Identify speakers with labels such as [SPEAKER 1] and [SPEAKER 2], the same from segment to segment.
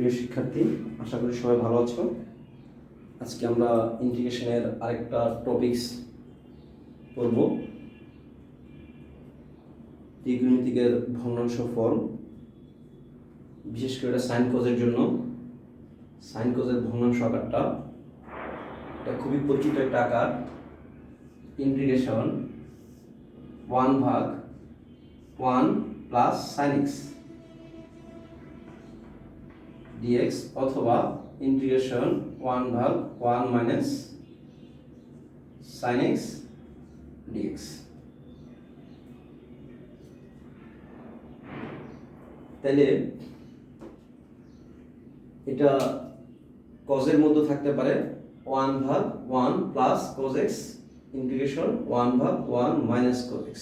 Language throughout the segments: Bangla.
[SPEAKER 1] প্রিয় শিক্ষার্থী, আশা করি সবাই ভালো আছো। আজকে আমরা ইন্টিগ্রেশনের আরেকটা টপিকস পড়ব, ত্রিকোণমিতিকের ভগ্নাংশ ফর্ম। বিশেষ করে এটা সাইন কজের জন্য। সাইন কজের ভগ্নাংশ আকারটা এটা খুবই পরিচিত একটা আকার। Integration 1/1 plus sine x dx অথবা integration 1/1 minus sin x dx। তাহলে এটা কজের মধ্যে থাকতে পারে 1/1 plus cos x integration 1/1 minus cos x।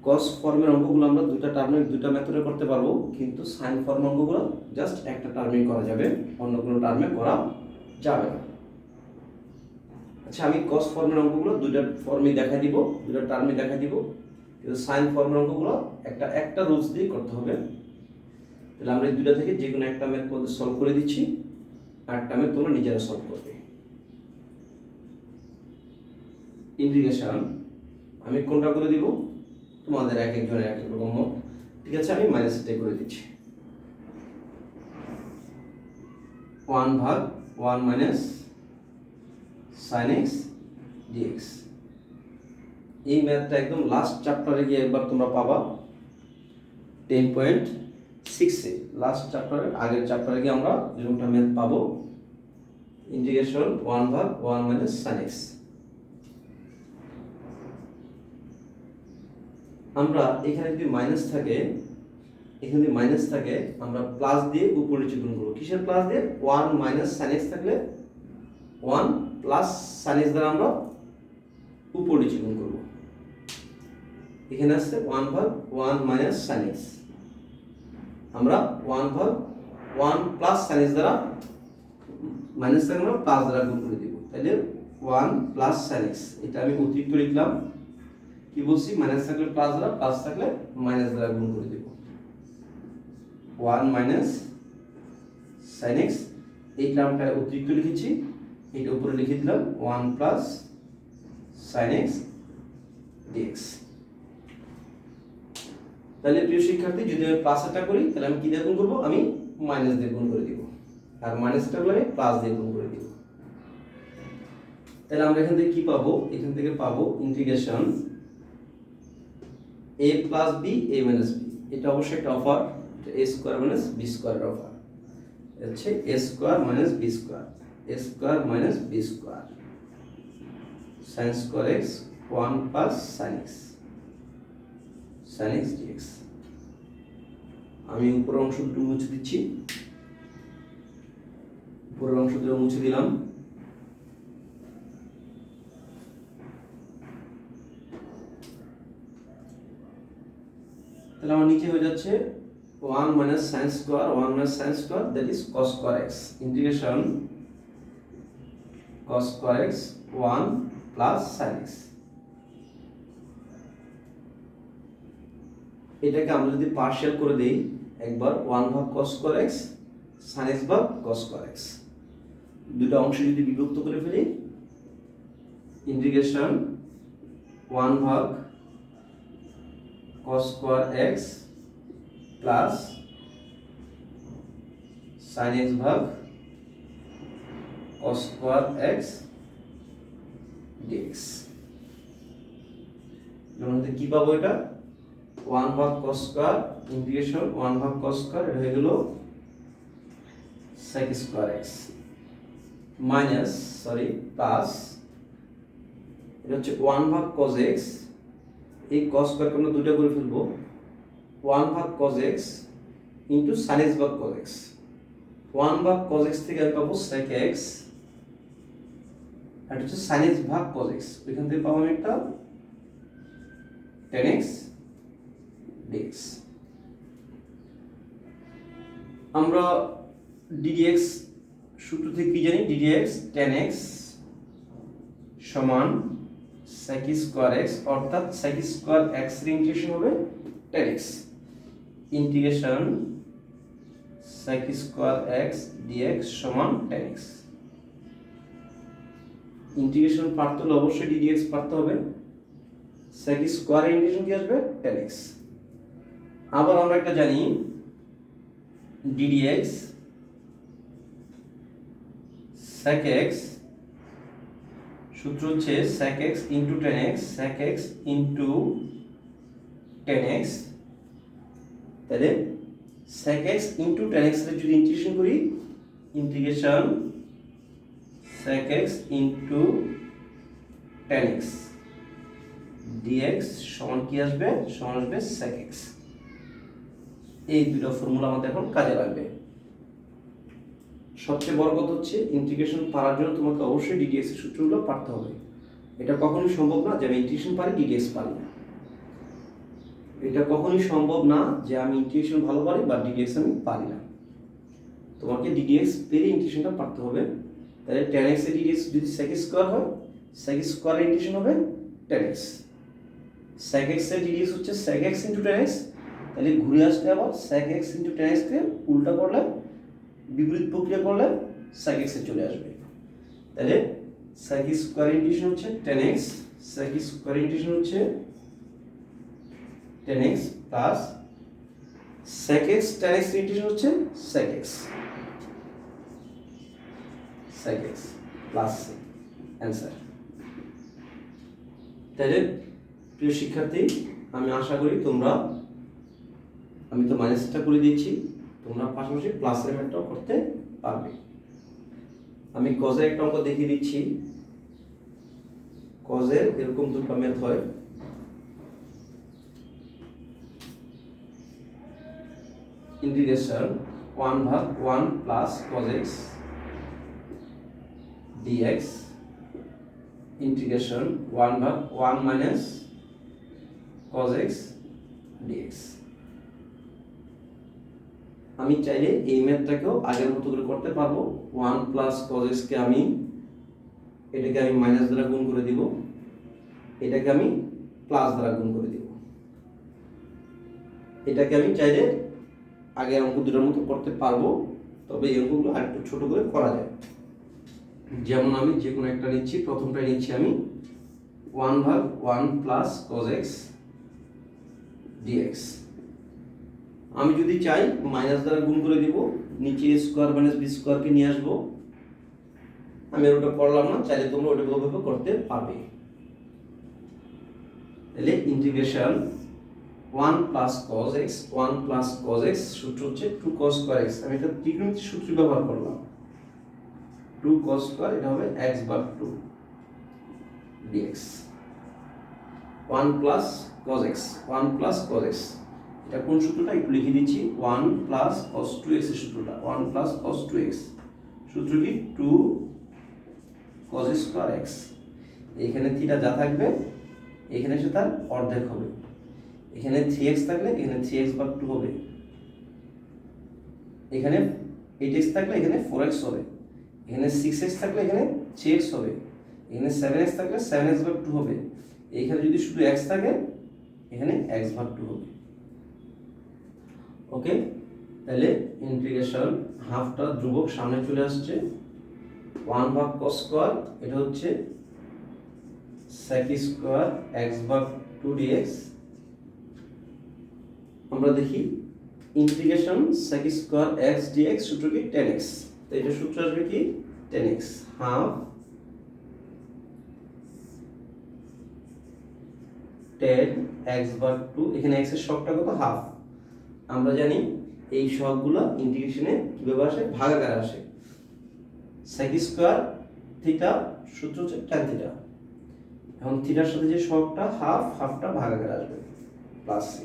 [SPEAKER 1] কস ফর্মের অঙ্কগুলো আমরা দুটা মেথডে করতে পারবো, কিন্তু সাইন ফর্ম অঙ্কগুলো জাস্ট একটা টার্মে করা যাবে, অন্য কোনো টার্মে করা যাবে না। আচ্ছা, আমি কস ফর্মের অঙ্কগুলো দুইটা ফর্মে দেখাই দিব, দুইটা টার্মে দেখাই দিব, কিন্তু সাইন ফর্মের অঙ্কগুলো একটা রুলস দিয়ে করতে হবে। তাহলে আমরা এই দুইটা থেকে যে কোনো একটা ম্যাথ মধ্যে সলভ করে দিচ্ছি, আর একটা ম্যাথ তোমরা নিজেরা সলভ করবে। ইন্টিগ্রেশন আমি কোনটা করে দিব, তোমাদের এক একজনের এক এক রকম মত, ঠিক আছে। আমি মাইনাসটা করে দিচ্ছি, 1/1 মাইনাস sin x dx। এই ম্যাথটা একদম লাস্ট চ্যাপ্টারে গিয়ে একবার তোমরা পাবা, 10.6 লাস্ট চ্যাপ্টারের আগের চ্যাপ্টারে গিয়ে আমরা এরকমটা ম্যাথ পাবো, ইন্টিগ্রেশন 1/1 মাইনাস sin x। আমরা এখানে যদি মাইনাস থাকে, এখানে যদি মাইনাস থাকে আমরা প্লাস দিয়ে উপর নিচে গুণ করব। কিসের প্লাস দিয়ে? 1 মাইনাস sin x থাকলে 1 প্লাস sin x দ্বারা আমরা উপর নিচে গুণ করব। এখানে আছে 1/1 মাইনাস sin x, আমরা 1/1 প্লাস sin x দ্বারা মাইনাস থেকে আমরা প্লাস দ্বারা গুণ করে দিব। তাহলে 1 প্লাস sin x, এটা আমি অতিরিক্ত লিখলাম। কি বলছি? মাইনাস থাকলে প্লাস দ্বারা, প্লাস থাকলে মাইনাস দ্বারা গুণ করে দেব। 1 মাইনাস sin x, এই টার্মটা অতিরিক্ত লিখেছি, এটা উপরে লিখে দিলাম 1 প্লাস sin x dx। তাহলে প্রিয় শিক্ষার্থী, যদি আমি প্লাসটা করি তাহলে আমি কি দিয়ে গুণ করব? আমি মাইনাস দিয়ে গুণ করে দিব, আর মাইনাসটা করলে আমি প্লাস দিয়ে গুণ করে দিব। তাহলে আমরা এখান থেকে কি পাবো? এখান থেকে পাবো integration a plus b a minus b। এটা অবশ্যই একটা অফার, এটা a স্কয়ার মাইনাস b স্কয়ারের অফার। হচ্ছে a square minus b square, a square minus b square sin square x 1 plus sin x dx। আমি উপরের অংশটুকু মুছে দিচ্ছি, উপরের অংশটুকু মুছে দিলাম। তাহলে আমার নিচে হয়ে যাচ্ছে 1 minus sin square 1 minus sin square, that is cos square x integration cos square x 1 plus sin x। এটাকে আমরা যদি পার্শিয়াল করে দেই, একবার 1 ভাগ cos square x sin x ভাগ cos স্কয়ার x, দুটো অংশ যদি বিভক্ত করে ফেলি, ইন্টিগ্রেশন 1 ভাগ cos square x plus sin x ভাগ cos স্কয়ার x dx। আমরা কি পাবো? এটা 1 ভাগ cos স্কয়ার ইন্টিগ্রেশন 1 ভাগ cos স্কয়ার, এটা হয়ে গেল sec square x minus plus, এটা হচ্ছে 1 ভাগ cos x, এই cos স্কয়ারকে আমরা দুটো করে ফেলবো, 1 ভাগ cos x into sin x ভাগ cos x। 1 ভাগ cos x থেকে আমি পাবো sec x, আর হচ্ছে sin x ভাগ cos x, এখান থেকে পাবো আমি একটা tan x dx। আমরা ddx সূত্র থেকে কি জানি? ddx tan x সমান sec স্কয়ার x, অর্থাৎ sec স্কয়ার x এর ইন্টিগ্রেশন হবে tan x। Integration sec square x dx সমান tan x। ইন্টিগ্রেশন পারতে হলে অবশ্যই ddx পারতে হবে। sec স্কয়ার ইন্টিগ্রেশন কি আসবে tan x। আবার আমরা একটা জানি ddx sec x সূত্র হচ্ছে sec x into tan x, sec x into tan x। তাহলে sec x into tan x এর যদি ইন্টিগ্রেশন করি, integration sec x into tan x dx সমান কি আসবে, সমান আসবে sec x। এই দুটো ফর্মুলা আমাদের এখন কাজে লাগবে। সবচেয়ে বড় কথা হচ্ছে ইন্টিগ্রেশন পারার জন্য তোমাকে অবশ্যই ddx এর সূত্রগুলো পারতে হবে। এটা কখনোই সম্ভব না যে আমি ইন্টিগ্রেশন পারি ddx পারি না। এটা কখনোই সম্ভব না যে আমি ইন্টিগ্রেশন ভালো পারি বা ddx আমি পারি না। তোমাকে ddx পেরে ইন্টিগ্রেশনটা পারতে হবে। তাহলে tan x এর ddx যদি sec স্কয়ার হয়, sec স্কয়ার এর ইন্টিগ্রেশন হবে tan x। sec x এর ddx হচ্ছে sec x into tan x। তাহলে ঘুরে আসলে আবার sec x into tan x কে উল্টা করলে, বিপরীত প্রক্রিয়া করলে sec x এ চলে আসবে। তাহলে sec স্কয়ার ইন্টিগ্রেশন হচ্ছে tan x, sec square integration হচ্ছে tan x plus sec x tan x integration হচ্ছে sec x, sec x plus answer. তাহলে প্রিয় শিক্ষার্থী, আমি আশা করি তোমরা, আমি তো মাইনাসটা করে দিয়েছি, তোমরা পাশাপাশি প্লাসের ম্যাথটাও করতে পারবে। আমি কজের একটা অঙ্ক দেখিয়ে দিচ্ছি। কজের এরকম দুটো ম্যাথ হয়। Integration 1/1 plus cos x dx integration 1/1 minus cos x dx। আমি চাইলে এই ম্যাথটাকেও আগের মতো করে করতে পারবো। 1 প্লাস cos x কে আমি, এটাকে আমি মাইনাস দ্বারা গুণ করে দিব, এটাকে আমি প্লাস দ্বারা গুণ করে দিব। এটাকে আমি চাইলে আগের অঙ্ক দুটোর মতো করতে পারবো, তবে এই অঙ্কগুলো আরেকটু ছোট করে করা যায়। যেমন আমি যে কোনো একটা নিচ্ছি, প্রথমটা নিচ্ছি আমি 1/1 প্লাস cos x dx। আমি যদি চাই মাইনাস দ্বারা গুণ করে দিব, নিচে স্কয়ার মাইনাস বি স্কয়ারকে নিয়ে আসবো। আমি আর ওটা করলাম না, চাইলে তোমরা ওটা ওইভাবে করতে পারবে। তাহলে integration 1 plus cos x, 1 plus cos x সূত্র হচ্ছে 2 cos square x। আমি এটা ত্রিকোণমিতিক সূত্র ব্যবহার করলাম, 2 cos square, এটা হবে x/2 dx। 1 plus cos x, 1 plus cos x, এটা কোন সূত্রটা একটু লিখে দিচ্ছি। 1 প্লাস cos 2x এর সূত্রটা, 1 প্লাস cos 2x সূত্র কি 2 cos square x। এখানে থিটা যা থাকবে এখানে সে তার অর্ধেক হবে। এখানে 3x থাকলে এখানে 3x/2 হবে। এখানে 8x থাকলে এখানে 4x হবে। এখানে 6x থাকলে এখানে 6x হবে। এখানে 7x থাকলে 7x/2 হবে। এখানে যদি শুধু x থাকে এখানে x/2 হবে। ওকে, তাহলে ইন্টিগ্রেশন হাফটা ধ্রুবক সামনে চলে আসছে, 1/cos স্কয়ার, এটা হচ্ছে sec স্কয়ার x/2 dx। আমরা দেখি integration sec square x dx সূত্র কি tan x। তো এটা সূত্র আসবে কি tan x, half tan x/2, এখানে x এর সহগটা কত, হাফ। আমরা জানি এই সহগগুলো ইন্টিগ্রেশনে কিভাবে আসে, ভাগাকারে আসে। sec স্কয়ার থিটা সূত্র হচ্ছে tan থিটা। এখন থিটার সাথে যে সহগটা হাফ, হাফটা ভাগাকারে আসবে প্লাস c।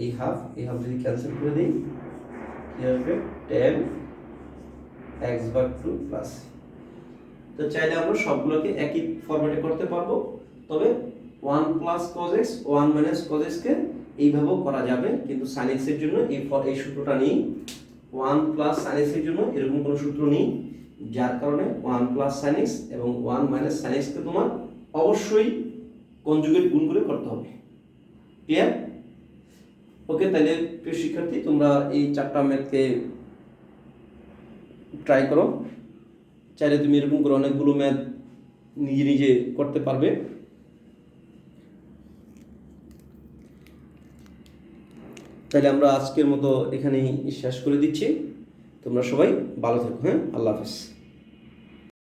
[SPEAKER 1] এই হাফ যদি ক্যান্সেল করে দেই কি আসবে, tan x/2 প্লাস c। তো চাইলে আমরা সবগুলোকে একই ফরম্যাটে করতে পারবো, তবে 1 plus cos x, 1 minus cos x কে এইভাবেও করা যাবে, কিন্তু sin x এর জন্য এই সূত্রটা নেই। 1 প্লাস sin x এর জন্য এরকম কোনো সূত্র নেই, যার কারণে 1 প্লাস sin x এবং 1 মাইনাস sin x কে তোমার অবশ্যই কনজুগেট গুণ করে করতে হবে। ক্লিয়ার? ওকে, তাহলে প্রিয় শিক্ষার্থী তোমরা এই 4টা ম্যাথকে ট্রাই করো। চাইলে তুমি এরকম করে অনেকগুলো ম্যাথ নিজে নিজে করতে পারবে। তাহলে আমরা আজকের মতো এখানেই শেষ করে দিচ্ছি। তোমরা সবাই ভালো থেকো। হ্যাঁ, আল্লাহ হাফেজ।